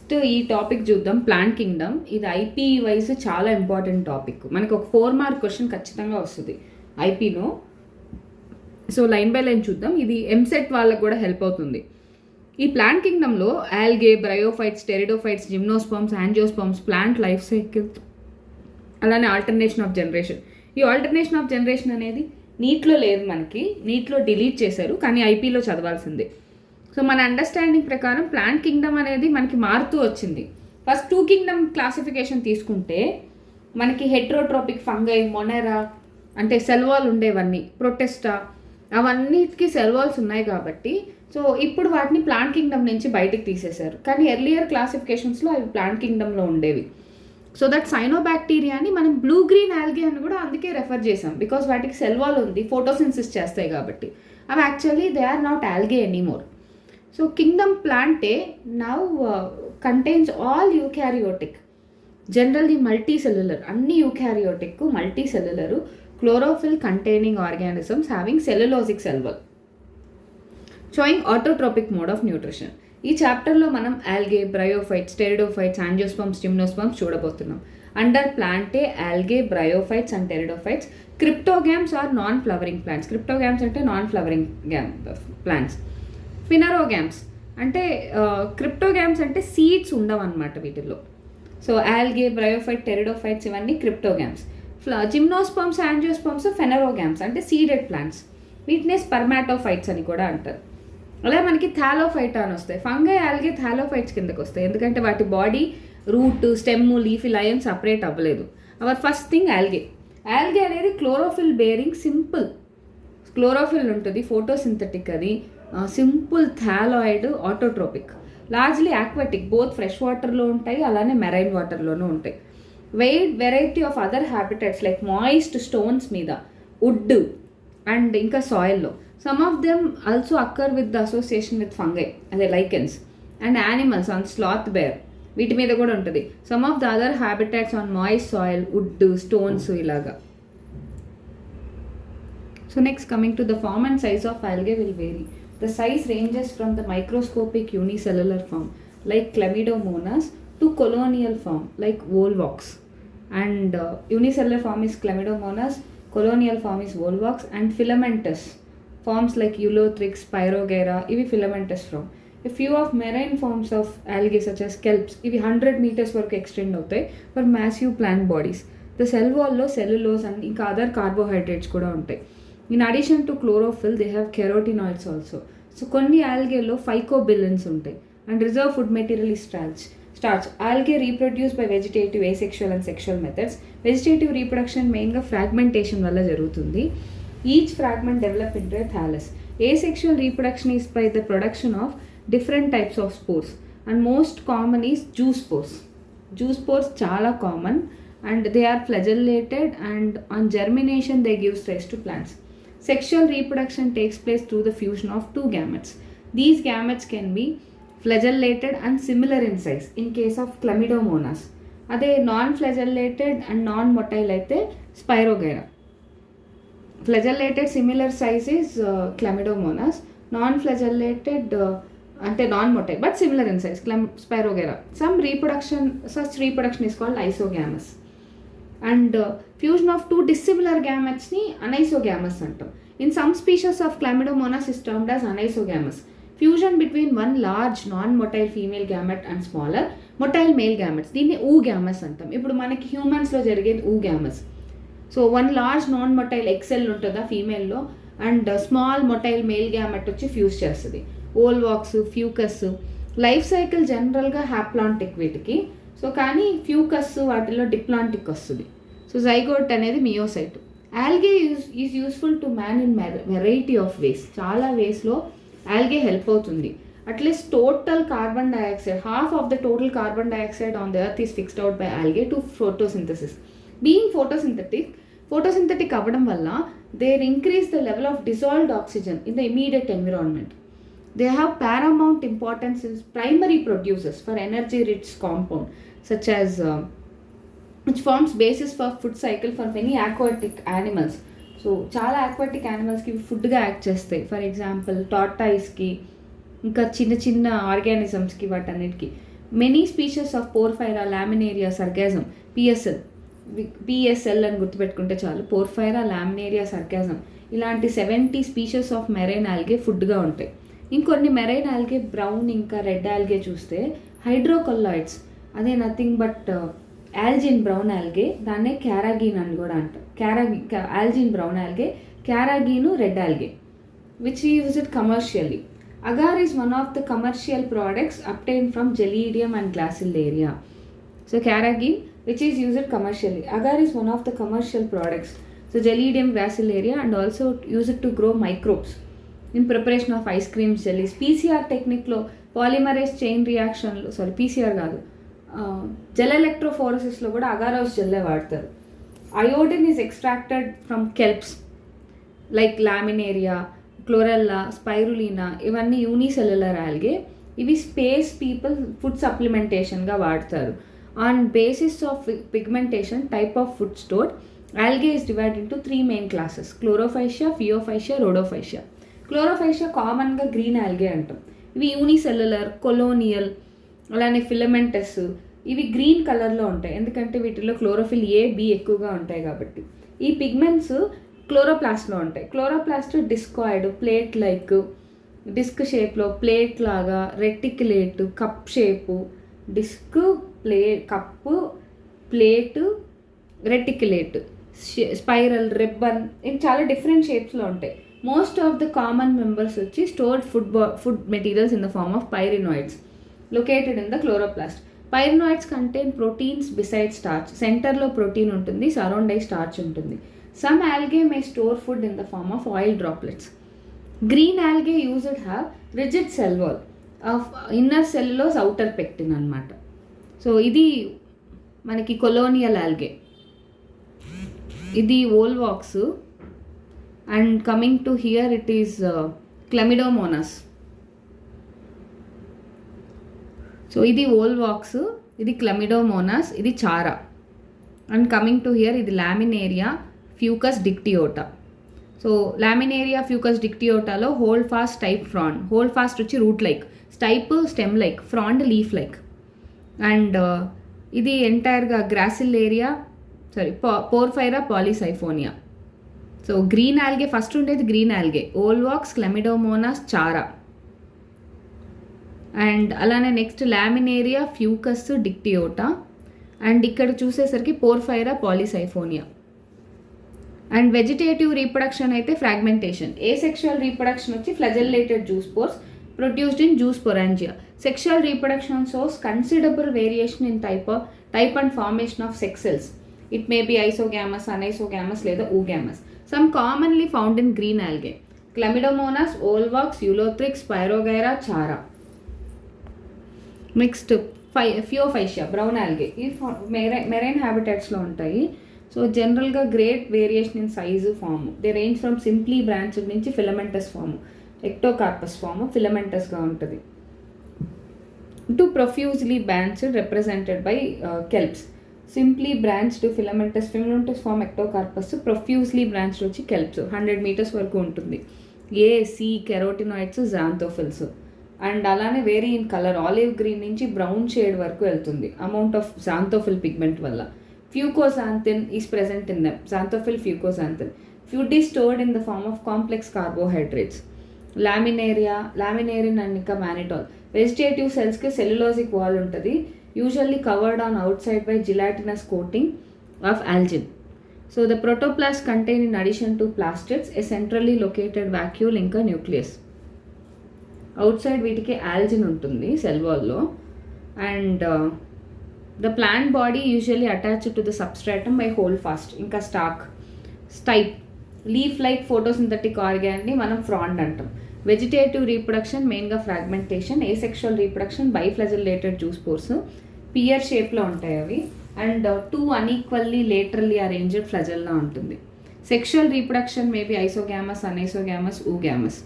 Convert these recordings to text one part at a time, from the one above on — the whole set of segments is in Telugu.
ఫస్ట్ ఈ టాపిక్ చూద్దాం, ప్లాంట్ కింగ్డమ్. ఇది ఐపీ వైజ్ చాలా ఇంపార్టెంట్ టాపిక్. మనకి ఒక 4 మార్క్ క్వశ్చన్ ఖచ్చితంగా వస్తుంది ఐపీలో. సో లైన్ బై లైన్ చూద్దాం. ఇది ఎంసెట్ వాళ్ళకు కూడా హెల్ప్ అవుతుంది. ఈ ప్లాంట్ కింగ్డమ్లో algae, bryophytes, pteridophytes, gymnosperms, angiosperms, plant life cycle, అలానే ఆల్టర్నేషన్ ఆఫ్ జనరేషన్. ఈ ఆల్టర్నేషన్ ఆఫ్ జనరేషన్ అనేది నీట్లో లేదు, మనకి నీట్లో డిలీట్ చేశారు, కానీ ఐపీలో చదవాల్సిందే. సో మన అండర్స్టాండింగ్ ప్రకారం ప్లాంట్ కింగ్డమ్ అనేది మనకి మారుతూ వచ్చింది. ఫస్ట్ 2 కింగ్డమ్ క్లాసిఫికేషన్ తీసుకుంటే మనకి హెట్రోట్రోపిక్ ఫంగై, మొనెరా అంటే సెల్ వాల్ ఉండేవన్నీ, ప్రొటెస్టా అవన్నిటికీ సెల్ వాల్స్ ఉన్నాయి కాబట్టి సో ఇప్పుడు వాటిని ప్లాంట్ కింగ్డమ్ నుంచి బయటకు తీసేశారు. కానీ ఎర్లియర్ క్లాసిఫికేషన్స్లో అవి ప్లాంట్ కింగ్డమ్లో ఉండేవి. సో దట్ సైనోబాక్టీరియాని మనం బ్లూ గ్రీన్ ఆల్గే అని కూడా అందుకే రెఫర్ చేసాం, బికాస్ వాటికి సెల్ వాల్ ఉంది, ఫోటోసిన్సిస్ చేస్తాయి కాబట్టి. అవి actually they are not algae anymore. So kingdom plantae now contains all eukaryotic, generally multicellular, అన్ని eukaryotic multicellular chlorophyll containing organisms having cellulosic cell wall showing autotrophic mode of nutrition. ఈ చాప్టర్లో మనం algae, bryophytes, pteridophytes, angiosperms, gymnosperms చూడబోతున్నాం. Under plantae algae, bryophytes and pteridophytes. Cryptogams are non flowering plants. Cryptogams అంటే నాన్ ఫ్లవరింగ్ ప్లాంట్స్. ఫినరోగ్యామ్స్ అంటే క్రిప్టోగ్యామ్స్ అంటే సీడ్స్ ఉండవు అనమాట వీటిల్లో. సో ఆల్గే, బ్రయోఫైట్, టెరిడోఫైట్స్ ఇవన్నీ క్రిప్టోగ్యామ్స్. జిమ్నోస్పర్మ్స్, యాంజియోస్పర్మ్స్ ఫెనరోగ్యామ్స్ అంటే సీడెడ్ ప్లాంట్స్. వీటినే స్పర్మాటోఫైట్స్ అని కూడా అంటారు. అలాగే మనకి థాలోఫైటా అని వస్తాయి. ఫంగై, ఆల్గే థాలోఫైట్స్ కిందకి వస్తాయి, ఎందుకంటే వాటి body root, stem, leafy line separate అవ్వలేదు. Our first thing algae. Algae అనేది క్లోరోఫిల్ బేరింగ్ సింపుల్ క్లోరోఫిల్ ఉంటుంది, ఫోటోసింథటిక్, అది సింపుల్ థాలాయిడ్, ఆటోట్రోపిక్, లార్జ్లీ ఆక్వాటిక్, బోత్ ఫ్రెష్ వాటర్లో ఉంటాయి అలానే మెరైన్ వాటర్లోనూ ఉంటాయి. Variety of other habitats like moist stones మీద, వుడ్ అండ్ ఇంకా సాయిల్లో. Some of them also occur with the association with fungi, అదే lichens and animals on sloth bear, వీటి మీద కూడా ఉంటుంది. Some of the other habitats on moist soil, wood, stones ఇలాగా. So next, coming to the form and size of algae will vary. The size ranges from the microscopic unicellular form like Chlamydomonas to colonial form like Volvox. And unicellular form is Chlamydomonas, colonial form is Volvox, and filamentous forms like Ulothrix, Spirogyra, ivi filamentous form. A few of marine forms of algae such as kelps, ivi 100 meters varaku extend avutayi for massive plant bodies. The cell wall lo cellulose and inka other carbohydrates kuda untayi. In addition to chlorophyll, they have carotenoids also. So కొన్ని ఆల్గేలో ఫైకోబిలిన్స్ ఉంటాయి అండ్ రిజర్వ్ ఫుడ్ మెటీరియల్ ఈ starch. Algae reproduce by vegetative, asexual and sexual methods. Vegetative reproduction మెయిన్గా ఫ్రాగ్మెంటేషన్ వల్ల జరుగుతుంది. Each fragment develop into a thallus. Asexual reproduction is by the production of different types of spores and most common is zoospores. Zoospores చాలా common and they are flagellated and on germination they give rise to plants. Sexual reproduction takes place through the fusion of 2 gametes. These gametes can be flagellated and similar in size in case of Chlamydomonas. Ade non-flagellated and non-motile aithe Spirogyra. Flagellated similar size is Chlamydomonas. Non-flagellated ante non-motile but similar in size Spirogyra. Such reproduction is called isogamous. And fusion of 2 dissimilar gametes ni anisogamous antam. In some species of Chlamydomonas is termed as anisogamous. Fusion between one large non-motile female gamete and smaller motile male gametes, దీన్ని oogamous అంటాం. ఇప్పుడు మనకి హ్యూమన్స్లో జరిగేది oogamous. So one large non motile egg cell ఉంటుందా ఫీమేల్లో and small motile male gamete వచ్చి ఫ్యూజ్ చేస్తుంది. Volvox, Fucus. లైఫ్ సైకిల్ జనరల్గా హ్యాప్లాంటిక్ వీటికి. సో కానీ ఫ్యూకస్ వాటిలో డిప్లాంటిక్ వస్తుంది. సో జైగోట్ అనేది meiocyte. Algae is useful to man in variety of ways. చాలా వేస్లో ఆల్గే హెల్ప్ అవుతుంది. At least total carbon dioxide, half of the total carbon dioxide on the earth is fixed out by algae to photosynthesis. Being photosynthetic అవ్వడం వల్ల they increase the level of dissolved oxygen in the immediate environment. They have paramount importance as primary producers for energy-rich compound such as which forms basis for food cycle for many aquatic animals. So చాలా aquatic animalsకి ఫుడ్గా యాక్ట్ చేస్తాయి. ఫర్ ఎగ్జాంపుల్ టార్టాయిస్కి, ఇంకా చిన్న చిన్న ఆర్గానిజమ్స్కి, వాటన్నిటికి many species of Porphyra, Laminaria, Sargassum, PSL అని గుర్తుపెట్టుకుంటే చాలు. పోర్ఫైరా, లామినేరియా, సర్గాజం ఇలాంటి 70 స్పీషీస్ ఆఫ్ మెరైన్ ఆల్గే ఫుడ్గా ఉంటాయి. ఇంకొన్ని మెరైన్ ఆల్గే బ్రౌన్ ఇంకా రెడ్ ఆల్గే చూస్తే హైడ్రోకొల్లాయిడ్స్, అదే nothing but algin brown algae, దాన్నే క్యారాగీన్ అని కూడా అంటాం. Algin brown algae, carrageen red algae, which we use it commercially. Agar is one of the commercial products obtained from Gelidium and Gracilaria. So carrageen, which is used commercially. Agar is one of the commercial products. So Gelidium, Gracilaria, and also use it to grow microbes in preparation of ice creams, jellies. PCR technique lo polymerase chain reaction lo, sorry PCR కాదు, gel electrophoresis లో కూడా agarose జెల్లే వాడతారు. Iodine is extracted from kelps like laminaria, Chlorella, Spirulina, ఇవన్నీ యూనిసెల్యులర్ ఆల్గే. ఇవి స్పేస్ పీపుల్ ఫుడ్ సప్లిమెంటేషన్గా వాడతారు. On basis of pigmentation, type of food store, algae is divide into 3 main classes: Chlorophyceae, Phaeophyceae, Rhodophyceae. Chlorophyceae కామన్గా గ్రీన్ ఆల్గే అంటాం. ఇవి యూనిసెల్యులర్, కొలోనియల్, అలానే ఫిలమెంటస్. ఇవి గ్రీన్ కలర్లో ఉంటాయి ఎందుకంటే వీటిలో క్లోరోఫిల్ ఏ, బి ఎక్కువగా ఉంటాయి కాబట్టి. ఈ పిగ్మెంట్స్ క్లోరోప్లాస్ట్లో ఉంటాయి. Chloroplast discoid, plate like, disc షేప్లో, ప్లేట్ లాగా, reticulate, cup shape, disc, cup, plate, reticulate, spiral, ribbon, ఇవి చాలా డిఫరెంట్ షేప్స్లో ఉంటాయి. Most of the common members వచ్చి stored food materials in the form of pyrenoids located in the chloroplast. Pyrenoids contain proteins beside starch. సెంటర్లో ప్రోటీన్ ఉంటుంది, సరౌండ్ అయి స్టార్చ్ ఉంటుంది. Some algae may store food in the form of oil droplets. Green algae used have rigid cell wall of inner cellulose, outer pectin అన్నమాట. సో ఇది మనకి కొలోనియల్ ఆల్గే. ఇది Volvox. And coming to here it is Chlamydomonas. So ఇది వోల్వాక్స్, ఇది క్లమిడోమోనాస్, ఇది Chara. And coming to here ఇది Laminaria, Fucus Dictyota. So Laminaria, Fucus డిక్టియోటాలో holdfast type frond. Holdfast వచ్చి root like, stipe stem like, frond leaf like. And ఇది ఎంటైర్గా Gracilaria, Porphyra, Polysiphonia. So green algae first ఉండేది green algae, Volvox, Chlamydomonas, Chara. And అలానే next Laminaria, Fucus Dictyota. And ఇక్కడ చూసేసరికి Porphyra, Polysiphonia. And vegetative reproduction అయితే ఫ్రాగ్మెంటేషన్. ఏసెక్షువల్ రీప్రొడక్షన్ వచ్చి flagellated zoospores produced in zoosporangia. Sexual reproduction shows considerable variation in type and formation of sex cells. It may be isogamous, anisogamous లేదా oogamous. Some commonly found in green algae: Chlamydomonas, Volvox, Ulothrix, Spirogyra, Chara. Next Phaeophyceae, brown algae. ఇవి మెరైన్ హ్యాబిటాట్స్లో ఉంటాయి. సో జనరల్గా great variation in size, form. They range from simply branched నుంచి ఫిలమెంటస్ ఫామ్, ఎక్టోకార్పస్ ఫామ్ ఫిలమెంటస్గా ఉంటుంది, to profusely branched represented by kelps. Simply branched filamentous form ectocarpus, profusely branched వచ్చి కెల్ప్స్ 100 మీటర్స్ వరకు ఉంటుంది. A, C, carotenoids, xanthophylls. And అలానే vary in colour, olive green నుంచి బ్రౌన్ షేడ్ వరకు వెళ్తుంది అమౌంట్ ఆఫ్ జాంతోఫిల్ పిగ్మెంట్ వల్ల. Fucoxanthin is present in them. Xanthophil fucoxanthin. Food is stored in the form of complex carbohydrates. Laminaria and mannitol. Vegetative cells ki cellulosic wall untadi, usually covered on outside by gelatinous coating of algin. So the protoplast contain, in addition to plastids, a centrally located vacuole ఇంకా nucleus. Outside వీటికి algin ఉంటుంది cell wall లో. And the plant body usually attached to the substratum by holdfast, ఇంకా stalk, stipe, leaf like photosynthetic organ ని మనం ఫ్రాండ్ అంటాం. వెజిటేటివ్ రీప్రొడక్షన్ మెయిన్గా fragmentation. Asexual reproduction biflagellated zoospores, pear షేప్లో ఉంటాయి అవి. And 2 unequally laterally arranged flagella ఉంటుంది. Sexual reproduction may be isogamous, anisogamous, oogamous.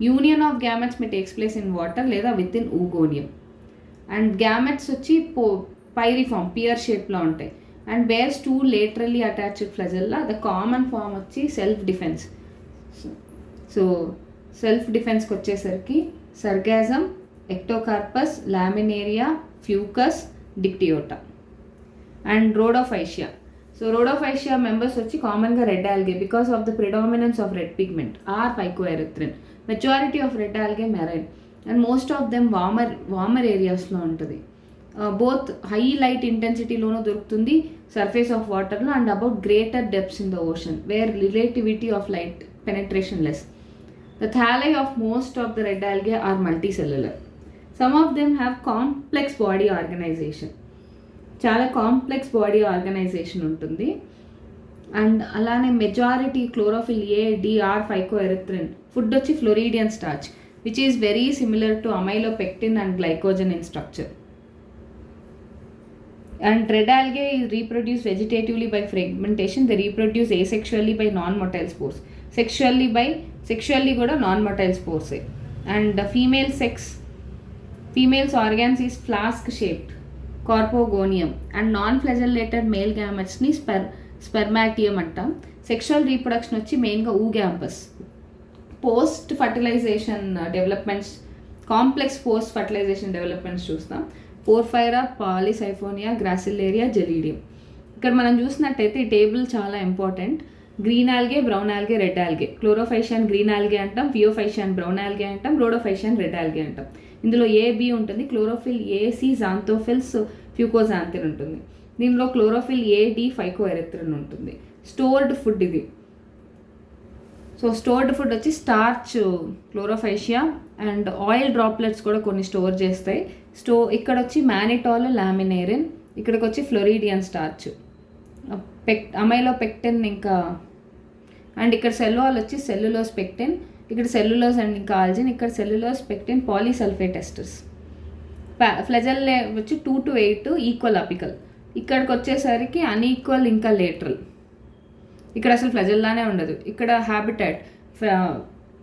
Union of gametes may takes place in water లేదా within oogonium. And gametes వచ్చి పైరిఫామ్, పియర్ షేప్లో ఉంటాయి. And bears 2 laterally attached flagella. The common form వచ్చి సెల్ఫ్ డిఫెన్స్. సో సెల్ఫ్ డిఫెన్స్కి వచ్చేసరికి Sargassum, Ectocarpus, Laminaria, Fucus, Dictyota. And Rhodophyceae. So Rhodophyceae members వచ్చి కామన్గా red algae because of the predominance of red pigment R phycoerythrin. Majority of red algae marine and most of them warmer ఏరియాస్లో ఉంటుంది. బోత్ హై లైట్ ఇంటెన్సిటీలోనూ దొరుకుతుంది, సర్ఫేస్ ఆఫ్ వాటర్లో, and about greater depths in the ocean where relativity of light penetration less. The thalli of most of the red algae are multicellular. Some of them have complex body organization. చాలా కాంప్లెక్స్ బాడీ ఆర్గనైజేషన్ ఉంటుంది. అండ్ అలానే majority chlorophyll A, D R phycoerythrin. Food వచ్చి floridean starch which is very similar to amylopectin and glycogen in structure. And red algae is reproduced vegetatively by fragmentation. They reproduce asexually by non-motile spores. Sexually కూడా non-motile spores. And the female's organs is flask shaped, corpogonium. And non-flagellated male gametes ni spermatium అంటాం. సెక్షువల్ రీప్రొడక్షన్ వచ్చి మెయిన్గా oogamous. Post fertilization developments, complex post fertilization developments చూస్తాం. Porphyra, Polysiphonia, Gracilaria, Gelidium. ఇక్కడ మనం చూసినట్టయితే ఈ టేబుల్ చాలా important. Green algae, brown algae, red algae. Chlorophycean green algae అంటాం, ఫియోఫైషియన్ బ్రౌన్ ఆల్గే అంటాం, రోడోఫైషియన్ రెడ్ ఆల్గే అంటాం. ఇందులో ఏ, బి ఉంటుంది. క్లోరోఫిల్ ఏ, సి, జాంతోఫిల్స్, ఫ్యూకోజాంతిన్ ఉంటుంది. దీనిలో క్లోరోఫిల్ ఏ, డి, ఫైకోఎరిథ్రిన్ ఉంటుంది. స్టోర్డ్ ఫుడ్ ఇది. సో స్టోర్డ్ ఫుడ్ వచ్చి starch Chlorophyceae and oil droplets కూడా కొన్ని స్టోర్ చేస్తాయి. ఇక్కడ వచ్చి మానిటాల్, లామినేరిన్. ఇక్కడికి వచ్చి ఫ్లోరిడియన్ స్టార్చ్, అమైలోపెక్టిన్, ఇంకా అండ్ ఇక్కడ సెల్వాల్ వచ్చి సెల్యులోస్ పెక్టిన్. ఇక్కడ సెల్యులోస్ అండ్ ఇంకా ఆల్జిన్. ఇక్కడ సెల్యులోస్ పెక్టిన్, పాలీసల్ఫేట్ ఎస్టర్స్. ఫ్లెజెల్లే వచ్చి 2 to 8 ఈక్వల్ అపికల్. ఇక్కడికి వచ్చేసరికి అన్ఈక్వల్ ఇంకా లేటరల్. ఇక్కడ అసలు ఫ్లెజెల్లానే ఉండదు. ఇక్కడ habitat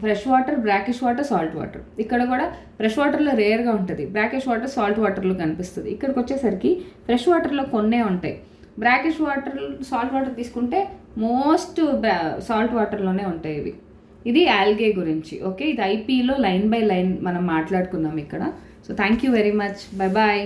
fresh water, brackish water, salt water. ఇక్కడ కూడా ఫ్రెష్ వాటర్లో రేర్గా ఉంటుంది, బ్రాకిష్ వాటర్ సాల్ట్ వాటర్లో కనిపిస్తుంది. ఇక్కడికి వచ్చేసరికి ఫ్రెష్ వాటర్లో కొన్నే ఉంటాయి. బ్రాకిష్ వాటర్, సాల్ట్ వాటర్ తీసుకుంటే మోస్ట్ సాల్ట్ వాటర్లోనే ఉంటాయి ఇవి. ఇది ఆల్గే గురించి. ఓకే, ఇది ఐపీలో లైన్ బై లైన్ మనం మాట్లాడుకుందాం ఇక్కడ. So thank you very much. Bye bye.